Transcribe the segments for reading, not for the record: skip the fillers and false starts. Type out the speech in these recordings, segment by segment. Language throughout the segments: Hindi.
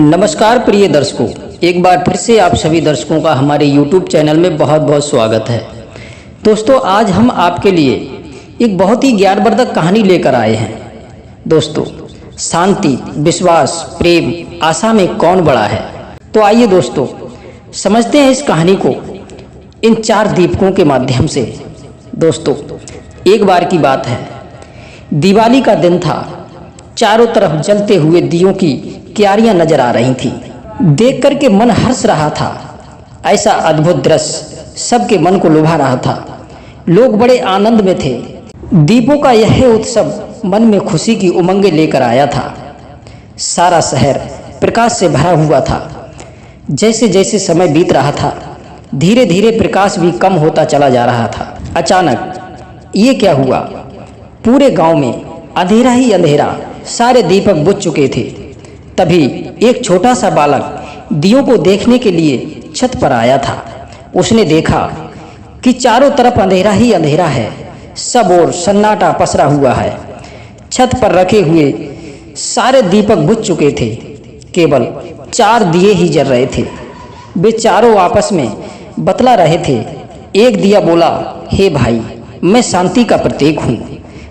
नमस्कार प्रिय दर्शकों, एक बार फिर से आप सभी दर्शकों का हमारे YouTube चैनल में बहुत बहुत स्वागत है। दोस्तों, आज हम आपके लिए एक बहुत ही ज्ञानवर्धक कहानी लेकर आए हैं। दोस्तों, शांति, विश्वास, प्रेम, आशा में कौन बड़ा है? तो आइए दोस्तों, समझते हैं इस कहानी को इन 4 दीपकों के माध्यम से। दोस्तों, एक बार की बात है, दिवाली का दिन था। चारों तरफ जलते हुए दियों की क्यारियां नजर आ रही थी। देख कर के मन हर्ष रहा था। ऐसा अद्भुत दृश्य सबके मन को लुभा रहा था। लोग बड़े आनंद में थे। दीपों का यह उत्सव मन में खुशी की उमंगें लेकर आया था। सारा शहर प्रकाश से भरा हुआ था। जैसे जैसे समय बीत रहा था, धीरे धीरे प्रकाश भी कम होता चला जा रहा था। अचानक ये क्या हुआ? पूरे गांव में अंधेरा ही अंधेरा, सारे दीपक बुझ चुके थे। तभी एक छोटा सा बालक दियों को देखने के लिए छत पर आया था। उसने देखा कि चारों तरफ अंधेरा ही अंधेरा है, सब ओर सन्नाटा पसरा हुआ है। छत पर रखे हुए सारे दीपक बुझ चुके थे। केवल 4 दिए ही जल रहे थे। वे चारों आपस में बतला रहे थे। एक दिया बोला, हे भाई, मैं शांति का प्रतीक हूँ।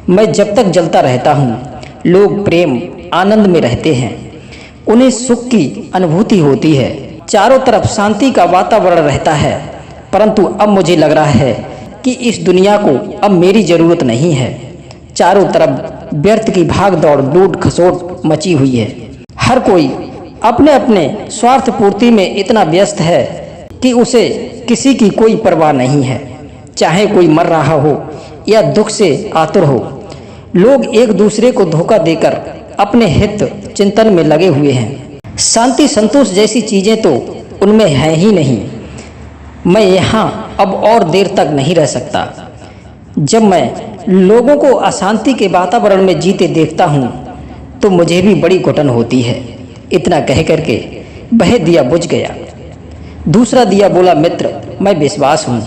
मैं जब तक जलता रहता हूँ, लोग प्रेम आनंद में रहते हैं, उन्हें सुख की अनुभूति होती है, चारों तरफ शांति का वातावरण रहता है। परंतु अब मुझे लग रहा है कि इस दुनिया को अब मेरी जरूरत नहीं है। चारों तरफ व्यर्थ की भाग दौड़, लूट खसोट मची हुई है। हर कोई अपने अपने स्वार्थ पूर्ति में इतना व्यस्त है कि उसे किसी की कोई परवाह नहीं है। चाहे कोई मर रहा हो या दुख से आतुर हो, लोग एक दूसरे को धोखा देकर अपने हित चिंतन में लगे हुए हैं। शांति संतोष जैसी चीजें तो उनमें है ही नहीं। मैं यहाँ अब और देर तक नहीं रह सकता। जब मैं लोगों को अशांति के वातावरण में जीते देखता हूँ तो मुझे भी बड़ी घुटन होती है। इतना कह करके वह दिया बुझ गया। दूसरा दिया बोला, मित्र, मैं विश्वास हूँ।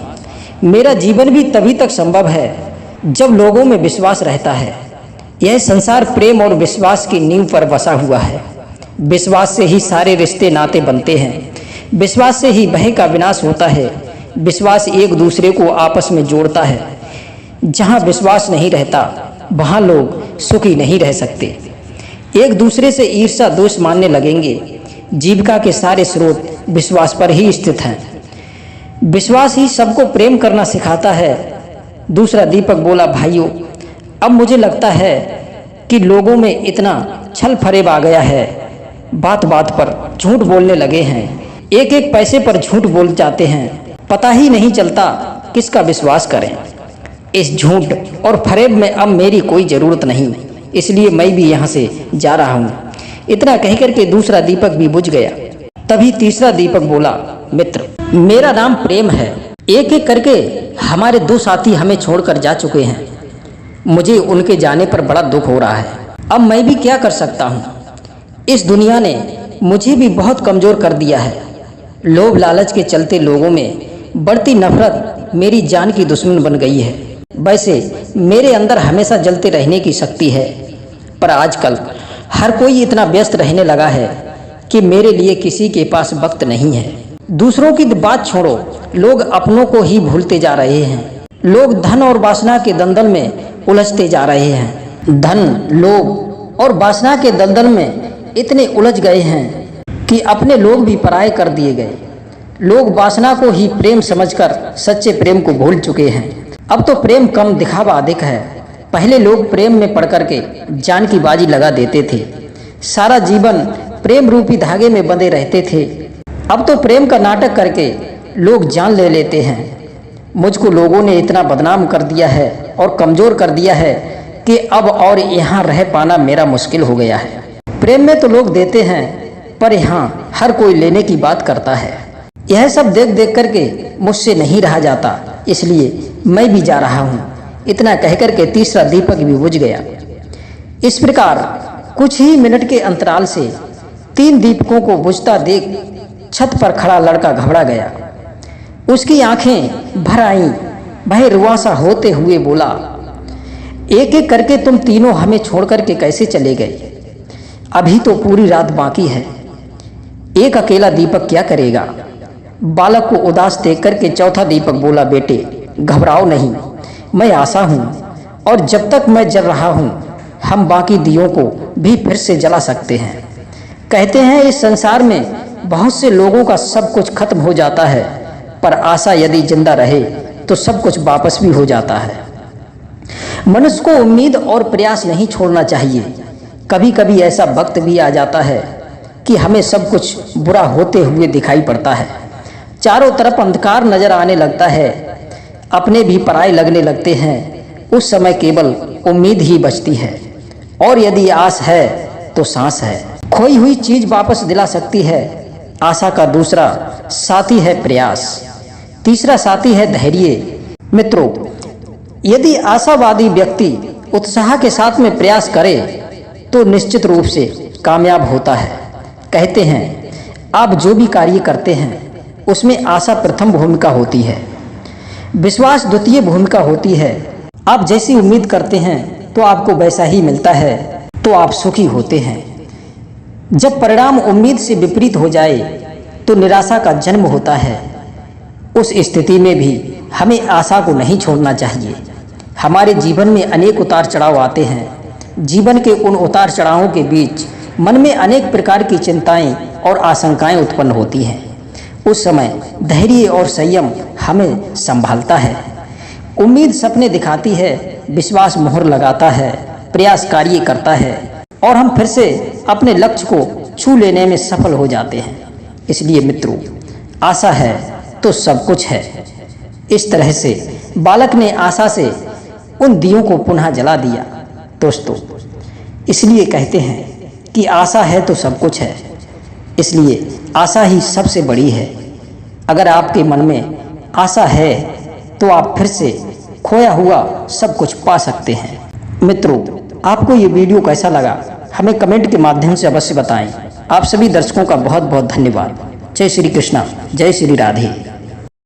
मेरा जीवन भी तभी तक संभव है जब लोगों में विश्वास रहता है। यह संसार प्रेम और विश्वास की नींव पर बसा हुआ है। विश्वास से ही सारे रिश्ते नाते बनते हैं। विश्वास से ही भय का विनाश होता है। विश्वास एक दूसरे को आपस में जोड़ता है। जहाँ विश्वास नहीं रहता, वहाँ लोग सुखी नहीं रह सकते। एक दूसरे से ईर्ष्या दोष मानने लगेंगे। जीविका के सारे स्रोत विश्वास पर ही स्थित हैं। विश्वास ही सबको प्रेम करना सिखाता है। दूसरा दीपक बोला, भाइयों, अब मुझे लगता है कि लोगों में इतना छल फरेब आ गया है। बात बात पर झूठ बोलने लगे हैं। एक एक पैसे पर झूठ बोल जाते हैं। पता ही नहीं चलता किसका विश्वास करें। इस झूठ और फरेब में अब मेरी कोई ज़रूरत नहीं, इसलिए मैं भी यहाँ से जा रहा हूँ। इतना कह करके दूसरा दीपक भी बुझ गया। तभी तीसरा दीपक बोला, मित्र, मेरा नाम प्रेम है। एक एक करके हमारे 2 साथी हमें छोड़कर जा चुके हैं। मुझे उनके जाने पर बड़ा दुख हो रहा है। अब मैं भी क्या कर सकता हूँ? इस दुनिया ने मुझे भी बहुत कमज़ोर कर दिया है। लोभ लालच के चलते लोगों में बढ़ती नफरत मेरी जान की दुश्मन बन गई है। वैसे मेरे अंदर हमेशा जलते रहने की शक्ति है, पर आजकल हर कोई इतना व्यस्त रहने लगा है कि मेरे लिए किसी के पास वक्त नहीं है। दूसरों की बात छोड़ो, लोग अपनों को ही भूलते जा रहे हैं। लोग धन और वासना के दलदल में उलझते जा रहे हैं। धन, लोभ और वासना के दलदल में इतने उलझ गए हैं कि अपने लोग भी पराये कर दिए गए। लोग वासना को ही प्रेम समझकर सच्चे प्रेम को भूल चुके हैं। अब तो प्रेम कम, दिखावा अधिक है। पहले लोग प्रेम में पड़ करके जान की बाजी लगा देते थे। सारा जीवन प्रेम रूपी धागे में बंधे रहते थे। अब तो प्रेम का नाटक करके लोग जान ले लेते हैं। मुझको लोगों ने इतना बदनाम कर दिया है और कमज़ोर कर दिया है कि अब और यहाँ रह पाना मेरा मुश्किल हो गया है। प्रेम में तो लोग देते हैं, पर यहाँ हर कोई लेने की बात करता है। यह सब देख देख करके मुझसे नहीं रहा जाता, इसलिए मैं भी जा रहा हूँ। इतना कह करके तीसरा दीपक भी बुझ गया। इस प्रकार कुछ ही मिनट के अंतराल से 3 दीपकों को बुझता देख छत पर खड़ा लड़का घबरा गया। उसकी आंखें भर आईं। वह रुआंसा होते हुए बोला, एक एक करके तुम तीनों हमें छोड़ करके कैसे चले गए? अभी तो पूरी रात बाकी है। एक अकेला दीपक क्या करेगा। बालक को उदास देख करके चौथा दीपक बोला, बेटे घबराओ नहीं, मैं आशा हूँ और जब तक मैं जल रहा हूँ हम बाकी दियों को भी फिर से जला सकते हैं। कहते हैं इस संसार में बहुत से लोगों का सब कुछ खत्म हो जाता है, पर आशा यदि जिंदा रहे तो सब कुछ वापस भी हो जाता है। मनुष्य को उम्मीद और प्रयास नहीं छोड़ना चाहिए। कभी कभी ऐसा वक्त भी आ जाता है कि हमें सब कुछ बुरा होते हुए दिखाई पड़ता है, चारों तरफ अंधकार नजर आने लगता है, अपने भी पराये लगने लगते हैं। उस समय केवल उम्मीद ही बचती है, और यदि आस है तो सांस है। खोई हुई चीज वापस दिला सकती है। आशा का दूसरा साथी है प्रयास, तीसरा साथी है धैर्य। मित्रों, यदि आशावादी व्यक्ति उत्साह के साथ में प्रयास करे तो निश्चित रूप से कामयाब होता है। कहते हैं आप जो भी कार्य करते हैं उसमें आशा प्रथम भूमिका होती है, विश्वास द्वितीय भूमिका होती है। आप जैसी उम्मीद करते हैं तो आपको वैसा ही मिलता है, तो आप सुखी होते हैं। जब परिणाम उम्मीद से विपरीत हो जाए तो निराशा का जन्म होता है। उस स्थिति में भी हमें आशा को नहीं छोड़ना चाहिए। हमारे जीवन में अनेक उतार चढ़ाव आते हैं। जीवन के उन उतार चढ़ावों के बीच मन में अनेक प्रकार की चिंताएं और आशंकाएं उत्पन्न होती हैं। उस समय धैर्य और संयम हमें संभालता है। उम्मीद सपने दिखाती है, विश्वास मोहर लगाता है, प्रयास कार्य करता है और हम फिर से अपने लक्ष्य को छू लेने में सफल हो जाते हैं। इसलिए मित्रों, आशा है तो सब कुछ है। इस तरह से बालक ने आशा से उन दियों को पुनः जला दिया। दोस्तों, इसलिए कहते हैं कि आशा है तो सब कुछ है, इसलिए आशा ही सबसे बड़ी है। अगर आपके मन में आशा है तो आप फिर से खोया हुआ सब कुछ पा सकते हैं। मित्रों, आपको ये वीडियो कैसा लगा हमें कमेंट के माध्यम से अवश्य बताएं। आप सभी दर्शकों का बहुत बहुत धन्यवाद। जय श्री कृष्णा, जय श्री राधे।